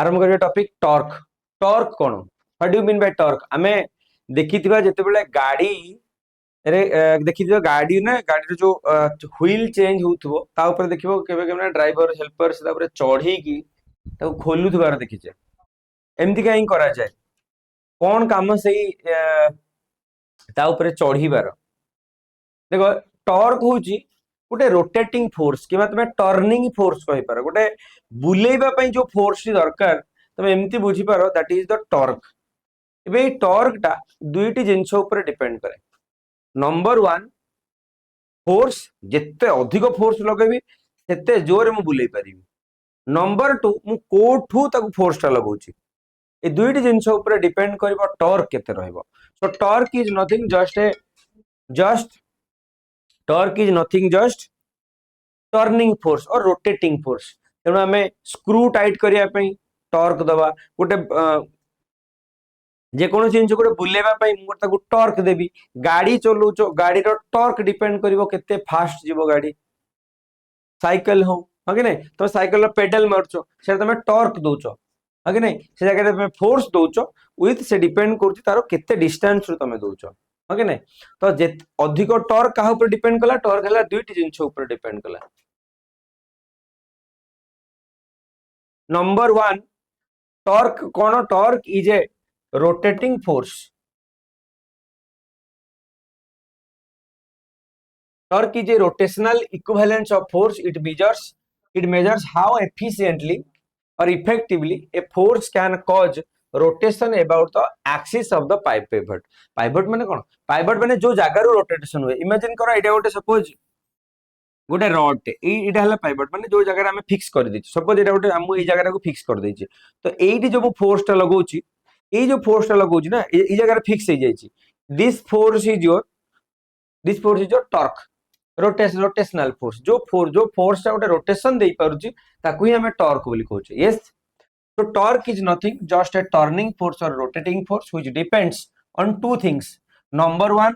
आरंभ करिया topic torque. Torque cone, what do you mean by torque? आमे देखिथिबा जेते बेले गाड़ी रे देखिथिबा गाड़ी ना, गाड़ी जो व्हील चेंज होउथबो ता ऊपर देखिबो केबे केबे ना ड्राइवर हेल्पर से ऊपर चढ़ी की ताको खोलुथबार देखिचे। एमती काई करा जाय, कोन काम सेही ता ऊपर चढ़ीबार। देखो टॉर्क होची गोटे रोटेटिंग फोर्स कि तुम टर्निंग फोर्स कहि पार, गोटे बुलेइबा पई जो फोर्स दरकार तुम एमती बुझी पारो, दैट इज द टॉर्क। एबे टॉर्क टा दुईटी जिंस ऊपर डिपेंड करे। नंबर वन, फोर्स जिते अधिक फोर्स लगेबी सेते जोरे मु बुलेई पारिबी। नंबर टू, मु कोठू ताकू फोर्स टा लगाउची, ए दुईटी जिंस ऊपर डिपेंड करबो टॉर्क केते रहइबो। So torque is nothing just torque is nothing just turning force और रोटेटिंग फोर्स। तेणु आम स्क्रू टाइट करने टॉर्क दबा, गोटे जेको जिन गोटे बुलेवा टॉर्क देवी। गाड़ी चलाउच, गाड़ी टॉर्क डिपेंड करिवो केते फास्ट जीवो गाड़ी। साइकिल हो कि नहीं, तुम साइकिल पेडल मारुच से तुम टॉर्क दौच कि नहीं, से जगह तुम फोर्स दौच विथ से डिपेंड करुच्ची तार केते डिस्टेंस रु तुम दौच कि नहीं। तो जे अधिक टॉर्क कहा ऊपर डिपेंड कला, टॉर्क है दुईटी जिनस ऊपर डिपेंड कला। नंबर वन, टॉर्क कौन? Torque is a rotating force. Torque is a rotational equivalence of force. It measures how efficiently और effectively a force can cause rotation about the axis of the pivot. Pivot माने कौन? Pivot माने जो जगह rotation हुए। Imagine करो एटा गोटे suppose गोटे रड एटा है पाइवट, माने जो जगह आम फिक्स कर दी। सपोज एटा गोटे आम ये जगह को फिक्स कर देछि, तो एठी जो फोर्स टा लगाउछि, ये जो फोर्स टा लगाउछि ना ये जगह फिक्स हो जाइछि। This force is your torque, rotational force. जो फोर्स टा गोटे रोटेशन दे पारुछि ताकू ही हमें टॉर्क बोली कहउछि। यस, तो torque is nothing just a turning force और rotating force which depends on two things. Number one,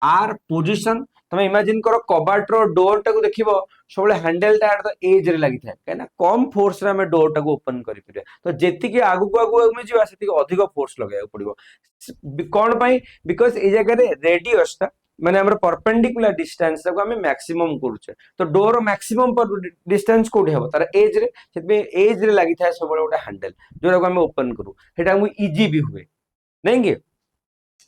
R position. तुम इमेजिन करो कबाट रो डोर टाको देखिबो सब हैंडल टा एट द एज रे लागि थाए, कहिना कम फोर्स रे हम डोर टाको ओपन करि परिबे। तो जेतिकी आगु को आगु में जीवा सेतिकी अधिक फोर्स लगाय पड़िबो। कोन पई? बिकॉज़ ए जगह रे रेडियस टा माने हमर परपेंडिकुलर डिस्टेंस को हम मैक्सिमम करूचे। तो डोर मैक्सिमम पर डिस्टेंस कोठी हबो तार एज रे, सेतबे एज रे लागि थाए सब गोटे हैंडल जोरा को हम ओपन करू, हेटा हम इजी भी हुए नहीं कि।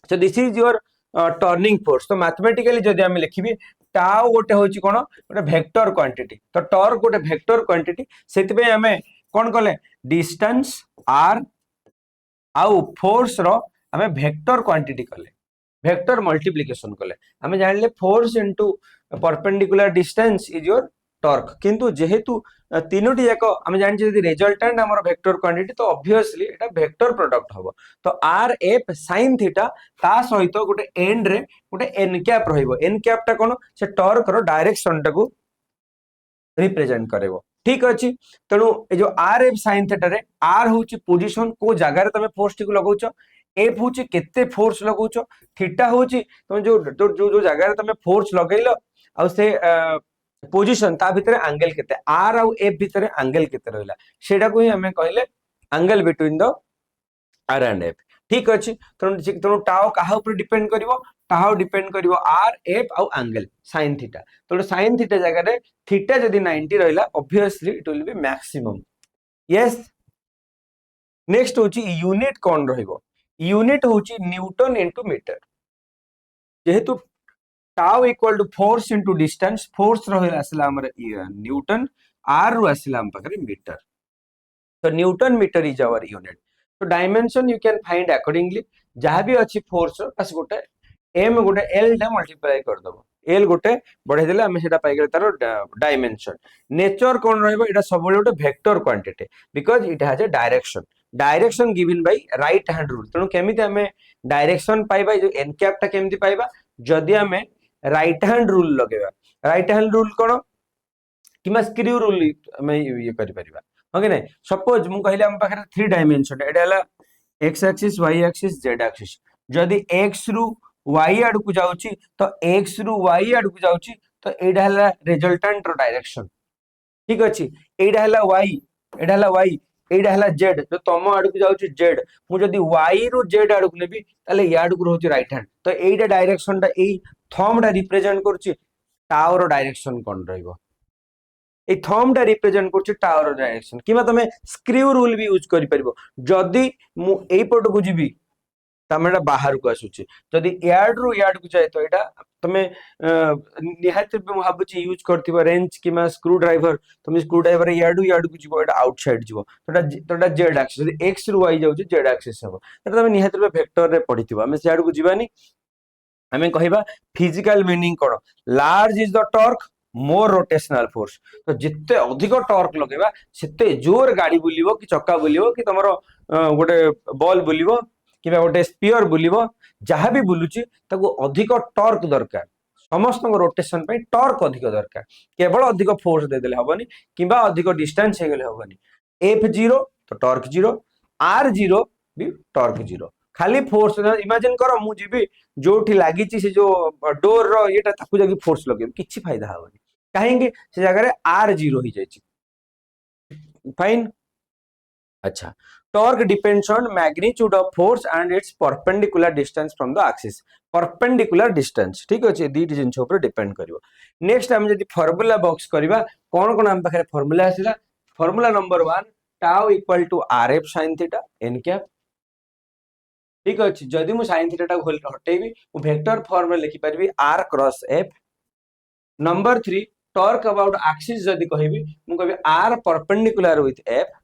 So this is your turning force. तो मैथमेटिकली जदि हम लिखिबी टाउ गोटे होची कोन, गोटे वेक्टर क्वांटिटी। तो टॉर्क गोटे वेक्टर क्वांटिटी, सेति पे हमें कोन कले डिस्टेंस आर आउ फोर्स रो हमें वेक्टर क्वांटिटी कले, वेक्टर मल्टीप्लिकेशन कले। हमें जानले force into perpendicular distance is your torque. किंतु जेहेतु तीनोटी जाक आम जानी यदि रिजल्टेंट आम वेक्टर क्वांटिटी, तो ऑब्वियसली एटा वेक्टर प्रोडक्ट हबो। तो आर एफ साइन थीटा ता सहित गोटे एंड रे गोटे एन कैप रहिबो। एन कैप टा कोन? से टॉर्क रो डायरेक्शन टाको रिप्रेजेंट करेबो। ठीक अछि। तेणु ए जो आर एफ साइन थीटा रे आर होची पोजीशन, को जगह रे तमे फोर्स टी को लगाउछो। एफ होची केते फोर्स लगाउछो। थीटा होची तमे जो जगह रे तमे फोर्स लगैलो आ से पोजीशन ता भितरे एंगल केते, आर और एफ भितरे एंगल केते रहला, सेटा को ही हमें कहले angle between the R and F. ठीक अछि। तेणु टाउ कहा ऊपर डिपेंड करिवो? टाउ डिपेंड करिवो आर एफ और एंगल sin थीटा। तो sin थीटा जगह रे थीटा जदी 90 रहला, obviously it will be maximum. Yes. Next होची यूनिट कोन रहइबो? यूनिट होची न्यूटन इनटू मीटर। जेहेतु tau equal to force into distance, force रहला असला हमर न्यूटन, आर रु असला हम पकरे मीटर। तो newton metre is our unit. तो dimension you can find accordingly. जहां भी अच्छी फोर्स बस गोटे एम गोटे एल टा मल्टीप्लाई कर दबो, एल गोटे बढ़े देले हम सेटा पाइ गेल तार डायमेंशन। नेचर कोन रहइबो? एटा सब गोटे vector quantity, because it has a direction. Direction given by right hand rule. तेणु केमिति हमें डायरेक्शन पाइबा, जो एन कैप टा केमिति पाइबा? जदि हमें राइट हैंड रूल लगेबा। राइट हैंड रूल कोन? किमा स्क्रू रूल हमें ये करि परिबा, ओके नहीं। सपोज मु कहले हम पाखरे 3 डायमेंशन, एटा हला x axis, y axis, z axis. जदि x रु y आड़ को जाउची तो x रु y आड़ को जाउची, तो एटा हला रिजल्टेंट रो डायरेक्शन। ठीक अछि। एटा हला y, एटा हला y, एटा हला जेड जो तम आड़ को जाउची जेड मु जदी वाई रु जेड आड़ को नेबी ताले याड को रहउची राइट हैंड तो एटा डायरेक्शन टा एई थंब टा रिप्रेजेंट करची टावर डायरेक्शन कोन रहइबो ए थंब टा रिप्रेजेंट करची टावर डायरेक्शन किबा तमे स्क्रू रूल भी यूज करि परिबो जदी मु एई पट को जिबी तमेटा बाहर को आसुची जदी याड रु याड को जाय तो एटा तमे निहात भाबुची यूज करथिबो रेंच किमा स्क्रू ड्राइवर तमे स्क्रू ड्राइवर याड को जिवो एटा आउटसाइड जिवो तोटा जेड एक्सिस जदी एक्स रु वाई जाउची जेड एक्सिस हबो एटा तमे निहात वेक्टर रे पढिथिबो हमें सियाड को जिबानी हमें कहिबा फिजिकल मीनिंग कोन large is the torque more rotational force तो जिते अधिक टॉर्क लगेबा सेते जोर गाड़ी बुलिबो कि चक्का बुलिबो कि तमरो गोटे बॉल बुलिबो कि गोटे स्पीयर बुलिबो जहाँ भी बुलुची ताको अधिक टॉर्क दरकार समस्त रोटेशन पे टॉर्क अधिक दरकार केवल अधिक फोर्स दे देले हबनी किबा अधिक डिस्टेंस हे गेले हबनी F0 तो टॉर्क 0 R0 भी टॉर्क 0 खाली फोर्स इमेजिन करो मु जीबी जोठी लागिची से जो डोर रो एटा ताकू जगी फोर्स लगे किछि फायदा हबनी काहेंगे से जगह रे R0 ही जायछि फाइन अच्छा torque depends on magnitude of force and it's perpendicular distance from the axis perpendicular distance ठीक अछि दीटी जिंस ऊपर डिपेंड करिवो नेक्स्ट हम जदी फार्मूला बॉक्स करबा कोन कोन हम पाखरे फार्मूला आसीला formula number 1 tau equal to rf sin theta n cap ठीक अछि जदी मु sin थीटा को हटेबी मु वेक्टर फॉर्म में लिखि परबी r cross f number 3 torque about axis जदी कहबी मु कहबी r perpendicular with f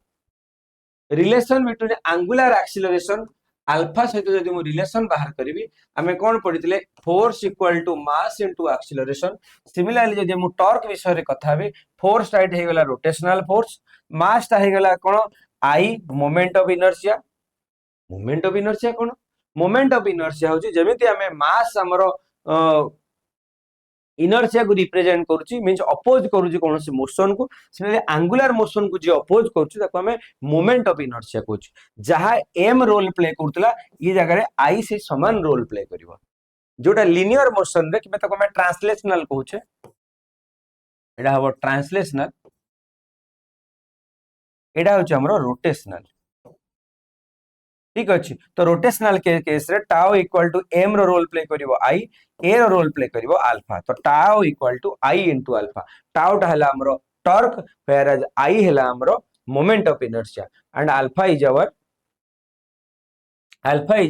relation between angular acceleration alpha सहित जदी मु रिलेशन बाहर करबी हमें कोन पढितले force equal to mass into acceleration similarly जदी मु टॉर्क विषय रे कथा बे फोर्स टाइट हे गेला रोटेशनल फोर्स मास ता हे गेला कोन आई मोमेंट ऑफ इनर्शिया कोन मोमेंट ऑफ इनर्शिया होची जेमिति हमें मास हमरो इनर्शिया को रिप्रेजेंट करूची मींस अपोज करूची कोनोसी मोशन को सिमिलरली एंगुलर मोशन को जे अपोज करूची ताको हमें मोमेंट ऑफ इनर्शिया कहूची जहां m रोल प्ले करतला ये जगह रे i से समान रोल प्ले करिवो जोटा लिनियर मोशन रे कि ताको हमें ट्रांसलेशनल कहूचे एडा हबो ट्रांसलेशनल एडा होची हमरो रोटेशनल ठीक अछि तो रोटेशनल के केस रे टाउ इक्वल टू m रो रोल प्ले करिवो i a रो रोल प्ले करिवो अल्फा तो tau equal to i into alpha tau टा हला हमरो टॉर्क वेयर एज i हला हमरो moment of inertia and alpha is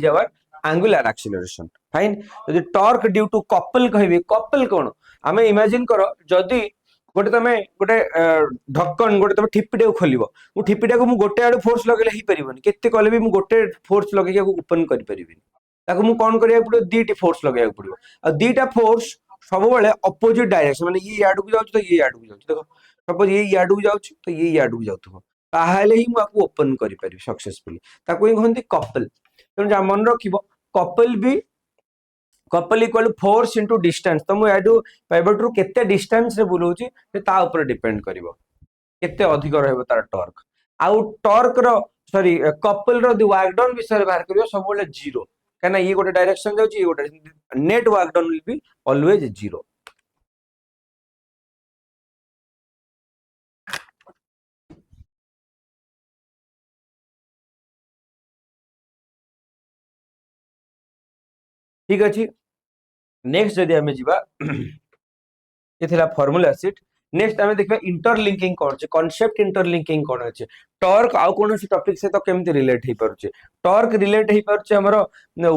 our angular acceleration fine यदि टॉर्क ड्यू टू कपल कहबी कपल कोन हमें इमेजिन करो जदी गोटे तमे गोटे ढक्कन गोटे तमे ठिपिटे खोलिबो मु ठिपिटा को मु गोटे आडू फोर्स लगेले ही परिबोनी केते कले भी मु गोटे फोर्स लगे के ओपन करि परिबिनी ताको मु कोन करिया पड़ो दीटी फोर्स लगेया पड़ो आ दीटा फोर्स सब बेले अपोजिट डायरेक्शन माने ये आडू को जाउछ तो ये आडू को जाउछ देखो सपोज ये आडू को जाउछ तो ये आडू को जाउथबो ताहाले ही मु आको ओपन करि परिबी सक्सेसफुली ताको ही कहंती कपल तने जा मन रखिबो couple equal force into distance तो मु याडू पाइबट रु केते डिस्टेंस रे बुलोची से ता ऊपर डिपेंड करिवो केते अधिक रहबो तार टॉर्क आउ टॉर्क रो सॉरी कपल रो द वर्क डन विषय बाहर करियो सब बोले जीरो काना ये गोटे डायरेक्शन जाउची ये गोटे net work done will be always zero ठीक अछि नेक्स्ट जदी हमें जीवा ये थिला फार्मूला शीट नेक्स्ट हमें देखबा इंटरलिंकिंग कोन छै कांसेप्ट इंटरलिंकिंग कोन छै टॉर्क आउ कोन से टॉपिक से तो केमति रिलेट हे परछे टॉर्क रिलेट हे परछे हमरो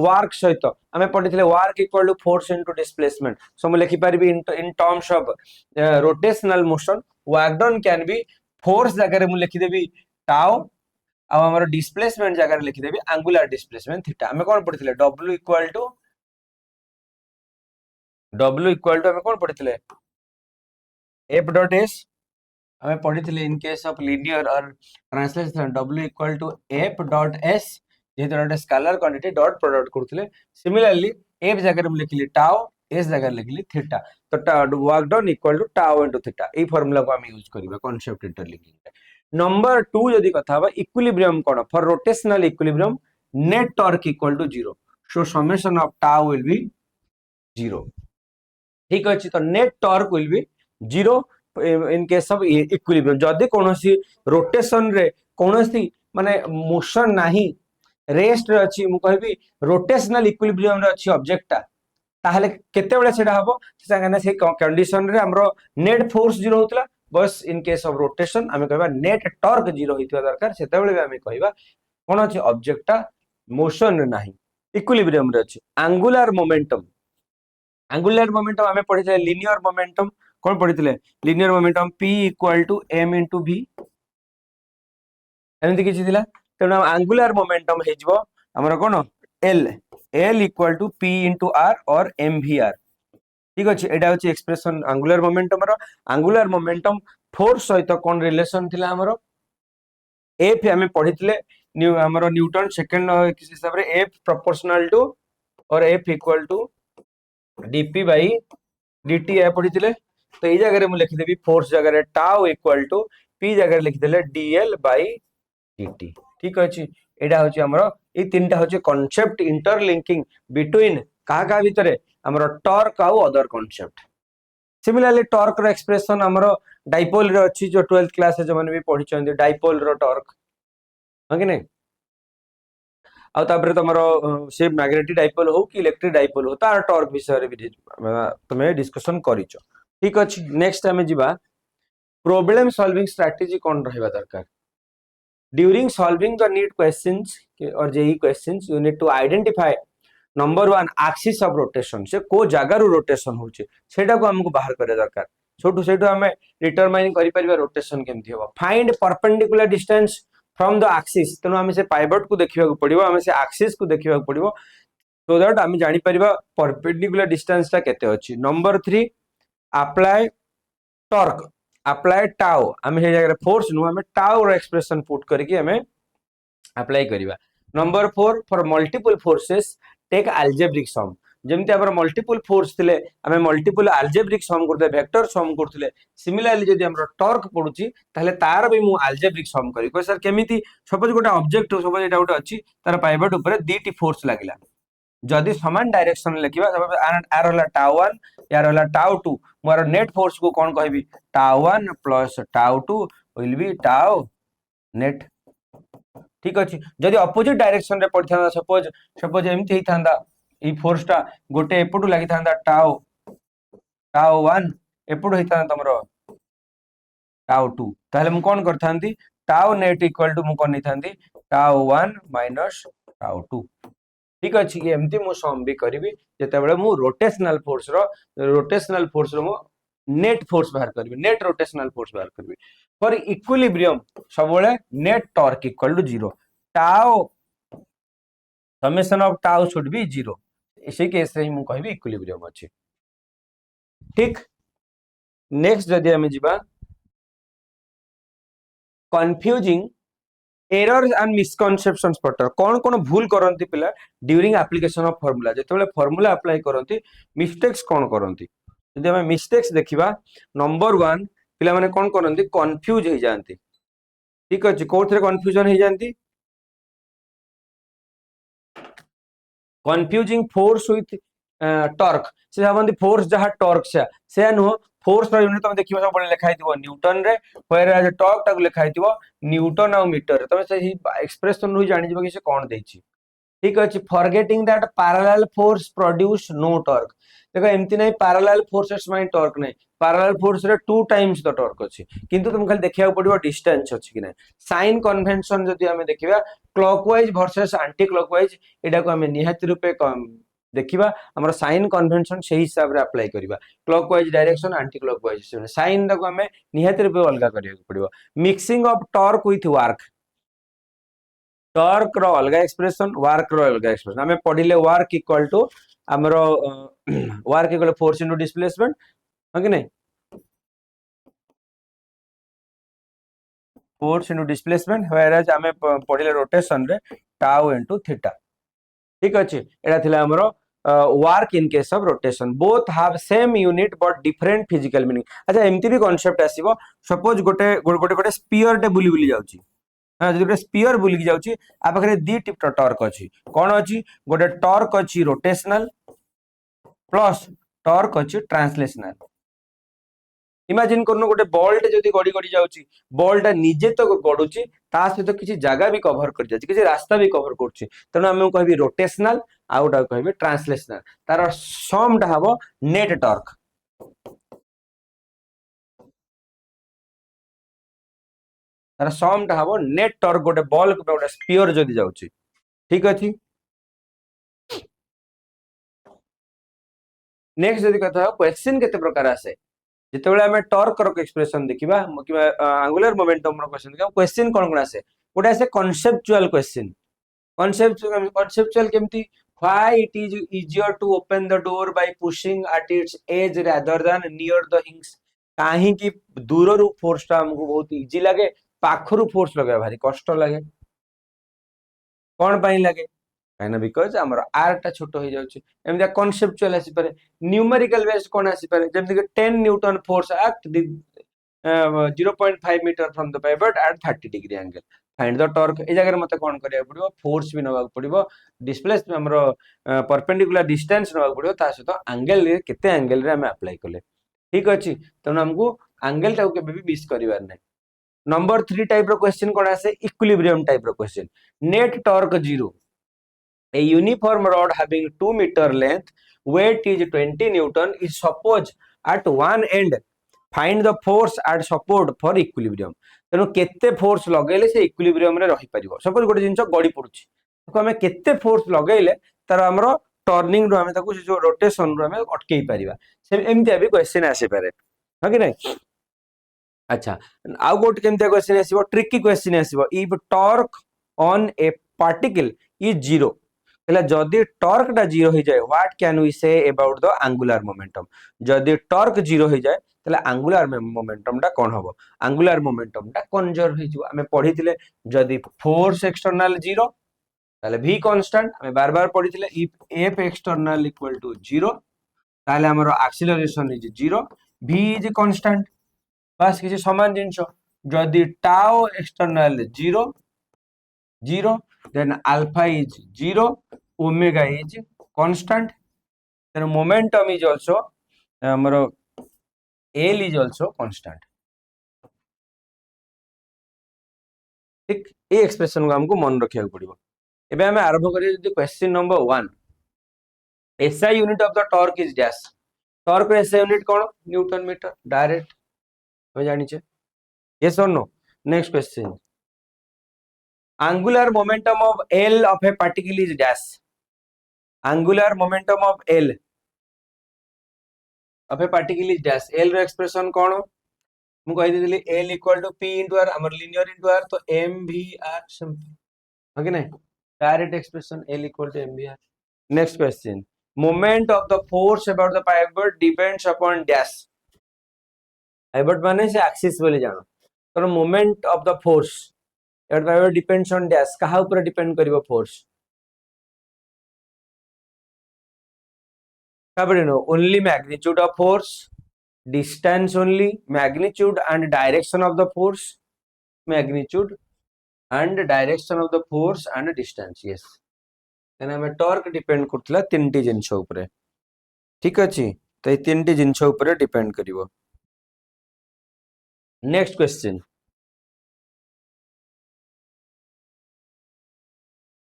वर्क सहित हमें पढितले work equal to force into displacement so हम लिखि परबी in terms of rotational motion work done can be force जगह रे मु लिखि देबी टाउ आ हमरो डिस्प्लेसमेंट जगह रे लिखि देबी एंगुलर डिस्प्लेसमेंट थीटा हमें कोन पढितले w इक्वल टू हमें कोन पढितले f डॉट s हमें पढ़ी इन केस ऑफ लीनियर और translation w equal to f dot s जेहेतु गोटे स्केलर क्वांटिटी डॉट प्रोडक्ट करथिले सिमिलरली f जगह हम लिखली टाउ s जगह लिखली थीटा तो work done equal to tau into theta ए फार्मूला को हम यूज करबा कांसेप्ट इंटरलिंकिंग नंबर 2 यदि कथा बा इक्विलिब्रियम कोन for rotational equilibrium net torque equal to 0 so summation of tau will be 0 ठीक अछि तो net torque will be 0 in case of equilibrium जदी कोनोसी रोटेशन रे कौन सी माने मोशन नाही रेस्ट रे अछि मु कहबी रोटेशनल इक्विलिब्रियम रे अछि ऑब्जेक्ट ताहले केते बेले सेटा हबो संगे से कंडीशन रे हमरो नेट फोर्स 0 होतला बस इन केस ऑफ रोटेशन हमें कहबा नेट टॉर्क 0 होइतबा दरकार सेते बेले हमें कहबा कोन अछि ऑब्जेक्ट मोशन रे नाही इक्विलिब्रियम रे अछि एंगुलर मोमेंटम हमें पढ़िले लीनियर मोमेंटम कोन पढ़िले linear momentum p equal to m into v एमती किछि दिला तेना एंगुलर मोमेंटम हे जबो हमर कोन l equal to p into r और mvr ठीक अछि एटा होछि एक्सप्रेशन एंगुलर मोमेंटम रो एंगुलर मोमेंटम फोर्स सहित कोन रिलेशन थिला हमर f हमें पढ़िले हमर न्यूटन सेकंड हिसाब रे f प्रोपोर्शनल टू और f equal to dp by dt ए पढ़िले तो ए जगह रे मु लिखि देबी फोर्स जगह रे टाउ इक्वल टू p जगह रे लिखि देले dl बाई dt ठीक अछि एटा होछि हमर ए तीनटा होछि कांसेप्ट इंटरलिंकिंग बिटवीन का भितरे हमर टॉर्क आउ अदर कांसेप्ट सिमिलरली टॉर्क रो एक्सप्रेशन हमर डाइपोल रे अछि जो 12th क्लास जे माने भी पढि चंदी डाइपोल रो टॉर्क ह कि नै आ तापर तमरो से मैग्नेटिक डाइपोल हो कि इलेक्ट्रिक डाइपोल हो तार टॉर्क विषय रे भी तमे डिस्कशन करिचो ठीक अछि नेक्स्ट हमें जिबा प्रॉब्लम सॉल्विंग स्ट्रेटजी कोन रहबा दरकार during solving the NEET questions और JEE questions you need to identify number 1 axis of rotation से को जगह रो रोटेशन होचे सेटा को हमको बाहर करे दरकार छोटू सेटू हमें डिटरमाइन करि परिबा रोटेशन केमथि हो find perpendicular distance from the axis तनो हमें से पाइवट को देखिबा को पड़िबो हमें से एक्सिस को देखिबा को पड़िबो सो दैट हमें जानि परिबा परपेंडिकुलर डिस्टेंस ता केते अछि number 3 apply torque apply tau हमें हे जगह फोर्स नु हमें टाउ रो एक्सप्रेशन पुट करके हमें अप्लाई करिबा number 4 for multiple forces take algebraic sum जेमति हमर मल्टीपल फोर्स थिले हमें मल्टीपल अलजेब्रिक सम करते वेक्टर सम करथिले सिमिलरली जदि हमर टॉर्क पडुची ताले तार भी मु अलजेब्रिक सम करी को सर केमिति सपोज गोटा ऑब्जेक्ट सपोज एटा गोटा अछि तार पाइवट ऊपर दीटी फोर्स लागिला जदि समान डायरेक्शन लेखिबा तब आर होला टाउ 1 यार होला टाउ 2 मोर नेट फोर्स को कोन कहबी tau 1 plus tau 2 will be tau net ठीक अछि जदि अपोजिट डायरेक्शन रे पड़थांदा सपोज एमति हिथांदा ई फोर्स ता गोटे एपटू लागि थांदा टाउ 1 एपटू हिथांदा तमरो टाउ 2 ताले मु कोन करथांदी टाउ नेट इक्वल टू मु कोन निथांदी टाउ 1 माइनस टाउ 2 ठीक अछि एमती मु सम भी करबी जते बेले मु रोटेशनल फोर्स रो मु नेट फोर्स बाहर करबी नेट रोटेशनल फोर्स बाहर करबी फॉर इक्विलिब्रियम सब बेले net torque equal to 0 tau summation of tau should be 0 इसी केस रे मु कहबी इक्विलिब्रियम अछि ठीक नेक्स्ट जदि हम जिबा कंफ्यूजिंग एरर्स एंड मिसकनसेप्शंस पटर कौन कौन भूल करंती पिला ड्यूरिंग एप्लीकेशन ऑफ फार्मूला जेते बेले फार्मूला अप्लाई करंती मिस्टेक्स कौन करंती यदि हम मिस्टेक्स देखिबा नंबर 1 पिला माने कौन करंती कंफ्यूज हो जानती ठीक अछि कोथरे कंफ्यूजन हो जानती कंफ्यूजिंग फोर्स विथ टॉर्क से भाबंती फोर्स जहा टॉर्क से नो फोर्स रो यूनिट तुम देखिबो सब लिखा हितबो न्यूटन रे व्हेयर एज टॉर्क टाक लिखा हितबो न्यूटन और मीटर तुम से एक्सप्रेशन रो जानि जबो कि से कोन देछि ठीक अछि forgetting that parallel force produce no torque देखो एमती नै पैरेलल फोर्सेस माइ टॉर्क नै पैरेलल फोर्स रे 2 टाइम्स द टॉर्क अछि किंतु तुम खाली देखिया पड़िबो डिस्टेंस अछि कि नै साइन कन्वेंशन जदि हमें देखिबा क्लॉकवाइज वर्सेस एंटी क्लॉकवाइज एडा को हमें निहाती रूपे देखिबा हमर साइन कन्वेंशन से हिसाब रे अप्लाई करिबा clockwise direction anti clockwise sign को हमें निहाती रूपे अलगा करिया पड़िबो mixing of torque with work torque रो अलगा एक्सप्रेशन वर्क रो अलगा एक्सप्रेशन हमें पढिले वर्क इक्वल टू हमरो work equal force into displacement है कि नहीं force into displacement whereas हमें पढिले रोटेशन रे टाउ इनटू थीटा ठीक अछि एटा थिला हमरो work in case of rotation both have same unit but different physical meaning अच्छा एमती भी कांसेप्ट आसीबो सपोज गोटे स्फीयर टे बुली बुली जाउची हां जे स्फीयर बुली जाउची आ पाखरे दी टिप टॉर्क अछि कोन अछि गोटे टॉर्क अछि रोटेशनल प्लस टॉर्क अछि ट्रांसलेशनल इमेजिन करनो गोटे बॉलटे जदि गड़ी गड़ी जाउची बॉलटा निजे तो गडुची ता सहित किसी जगह भी कवर कर जाउची किसी रास्ता भी कवर करची तेणु आम कहबी रोटेशनल आउ गोटा कहबी ट्रांसलेशनल तार समटा हबो नेट टॉर्क तार समटा हबो नेट टॉर्क गोटे बॉल गोटे स्पीयर जदि जाउची ठीक अछि नेक्स्ट जदि कथा क्वेश्चन केते प्रकार आसे जितेबाला आम टर्क एक्सप्रेशन देखा आंगुलर मोमेंटम क्वेश्चन देखा क्वेश्चन कौन कौन आसे गोटे आसे कॉन्सेप्चुअल क्वेश्चन कॉन्सेप्चुअल केमती why it is easier to open the door by pushing at its edge rather than near the hinges काहे कि दूर रु फोर्स टा हमको बहुत इजी लगे पाखरु फोर्स लगे भारी कष्ट लगे कौन पाई लगे कहना बिकज आमर आर टा छोट हो जाउची एमदा कॉन्सेप्चुअल आसी पारे न्यूमेरिकल बेस्ड कोन आसी पारे जेमति कि 10 newton force act 0.5 metre from the pivot at 30 degree angle find the torque ए जगह मते कोन करिया पड़िबो फोर्स भी नवा पड़िबो डिस्प्लेसमेंट हमर परपेंडिकुलर डिस्टेंस नवा पड़िबो ता सहित एंगल रे केते एंगल रे हम अप्लाई करले ठीक अछि तनो हमको एंगल टा के भी मिस करिवार नै नंबर 3 टाइप रो क्वेश्चन कोन आसे इक्विलिब्रियम टाइप रो question net torque 0 A uniform rod having 2 meter length, weight is 20 Newton, is supposed at one end. Find the force at support for equilibrium. तेणु केते फोर्स लगेले से इक्विलिब्रियम रे रही परिबो सपोज गोटे जिंस गड़ी पड़ुची तो हमें केते फोर्स लगेले तार हमरो टर्निंग रो हमें ताको जो रोटेशन रो हमें अटकेई परिबा से एमती भी क्वेश्चन आसे पारे ह कि नै अच्छा आउ गोट केमती क्वेश्चन आसीबो ट्रिकी क्वेश्चन आसीबो if torque on a particle is 0 जदि टॉर्क टा 0 हो जाए what can we say about the angular momentum जदि टॉर्क 0 हो जाए तले एंगुलर मोमेंटम टा कोन हबो एंगुलर मोमेंटम टा कंजर्व हो जो हमें पढिथिले जदि फोर्स एक्सटर्नल 0 तले v कांस्टेंट हमें बार बार पढिथिले if f external equal to 0 तले हमर acceleration is 0 v is constant बस किसी समान जिंस जदि tau external 0 then alpha is 0 omega is constant then momentum is also amaro L is also constant ठीक ए एक्सप्रेशन को हमको मन रखिया पड़िबो एबे हमें आरंभ करिए जदी question number 1 SI unit of the torque is dash torque SI unit कोन न्यूटन मीटर डायरेक्ट हम जानि छे यस और no next question angular momentum of L of a particle is dash angular momentum of L of a particle is dash L रो expression कोन मु कहि दिली L equal to P into R हमर linear into R तो MVR simple okay नै direct expression L equal to MVR next question moment of the force about the pivot depends upon dash pivot माने से axis बोले जानो तो moment of the force depends on dash कहा ऊपर depend करिवो force काबरे no only magnitude of force distance only magnitude and direction of the force magnitude and direction of the force and distance yes एना में torque depend करथला तीनटी जिंस ऊपर ठीक अछि तो ए तीनटी जिंस ऊपर डिपेंड करिवो next question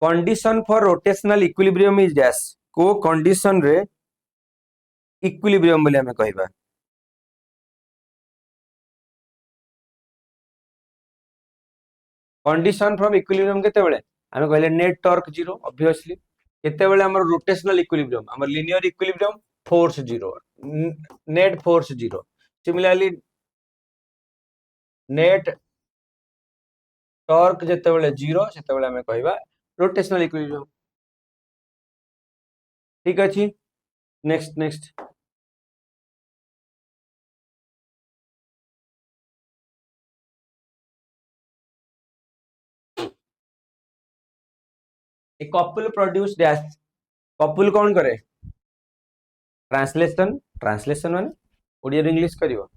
condition for rotational equilibrium is dash को कंडीशन रे इक्विलिब्रियम बोले हमें कहबा कंडीशन फ्रॉम इक्विलिब्रियम केते बेले हमें कहले नेट टॉर्क 0 ऑब्वियसली केते बेले हमर रोटेशनल इक्विलिब्रियम हमर linear equilibrium force 0 net force 0 similarly net torque जेते बेले 0 सेते बेले हमें कहबा रोटेशनल इक्विलिब्रियम ठीक अछि next a couple produce dash couple कौन करे ट्रांसलेशन माने ओडिया इंग्लिश करिवो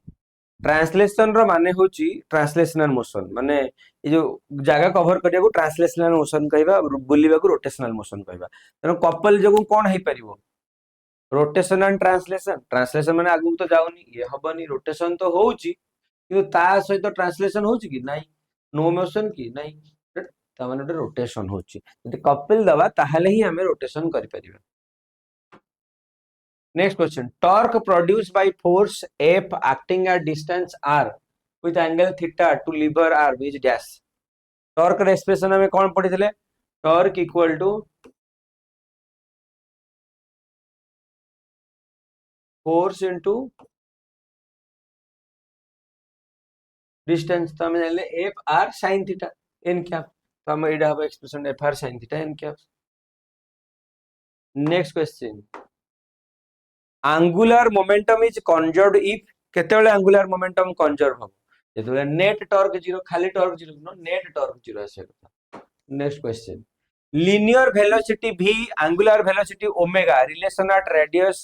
ट्रांसलेशन रो माने होची ट्रांसलेशनल मोशन माने ए जो जगह कवर करिया को ट्रांसलेशनल मोशन कहबा बुलिबा को रोटेशनल मोशन कहबा तनो कपल जगो कोन हे परिवो रोटेशन एंड ट्रांसलेशन ट्रांसलेशन माने आगु तो जाउनी ये हबनी रोटेशन तो होउची किंतु ता सहित ट्रांसलेशन होउची कि नाही नो मोशन की नाही ता माने रोटेशन होउची यदि कपिल दबा ताहले ही हमें रोटेशन करि परिबे। Next question torque produced by force F acting at distance r with angle theta to lever r is dash torque रे एक्सप्रेशन हमें कौन पढ़िथिले torque equal to force into distance तो हमें जानले F R sin theta n cap तो हम एडा हबो expression F R sin theta n cap. Next question angular momentum is conserved if केतेबेले angular momentum conserve हबो जेतेबेले नेट टॉर्क 0 खाली टॉर्क 0 नो नेट टॉर्क 0 आसे କଥା। Next question linear velocity v angular velocity omega relation at radius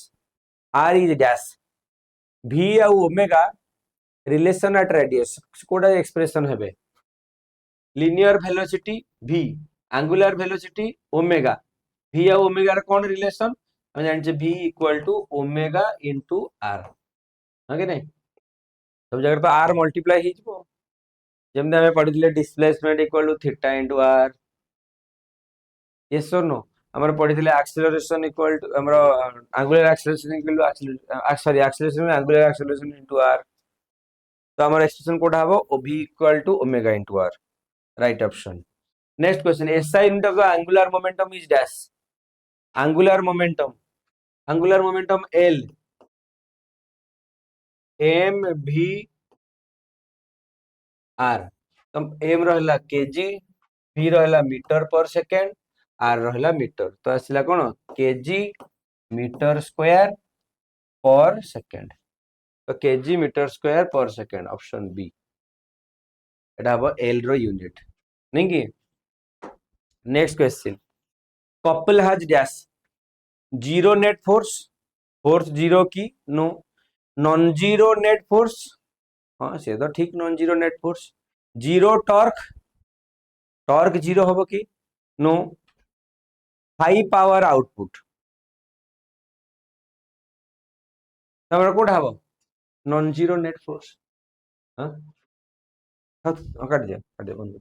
r is dash v ଆଉ omega relation at radius कोडा expression हेबे linear velocity v angular velocity omega v ଆଉ omega ର कोन relation हम जान v equal to omega into r हां कि नहीं सब जगह तो r मल्टीप्लाई ही जबो जेमने हमें पढ़िले displacement equal to theta into r yes और नो हमर पढ़िले एक्सेलरेशन इक्वल टू हमर angular acceleration equal to sorry acceleration angular acceleration into r तो हमर एक्सप्रेशन कोड हबो v equal to omega into r right option. Next question SI unit of the angular momentum is dash angular momentum L m v r तो m रहला kg v रहला metre per second r रहला metre तो आसिला कोन kg metre square per second तो kg metre square per second option B एटा हबो L रो यूनिट नहीं कि। Next question couple has dash zero net force force zero की no non zero net force हाँ से तो ठीक non zero net force zero torque torque zero होबो कि नो हाई पावर आउटपुट तमरा कोड हबो नॉन जीरो नेट फोर्स हाँ काट दिया बंद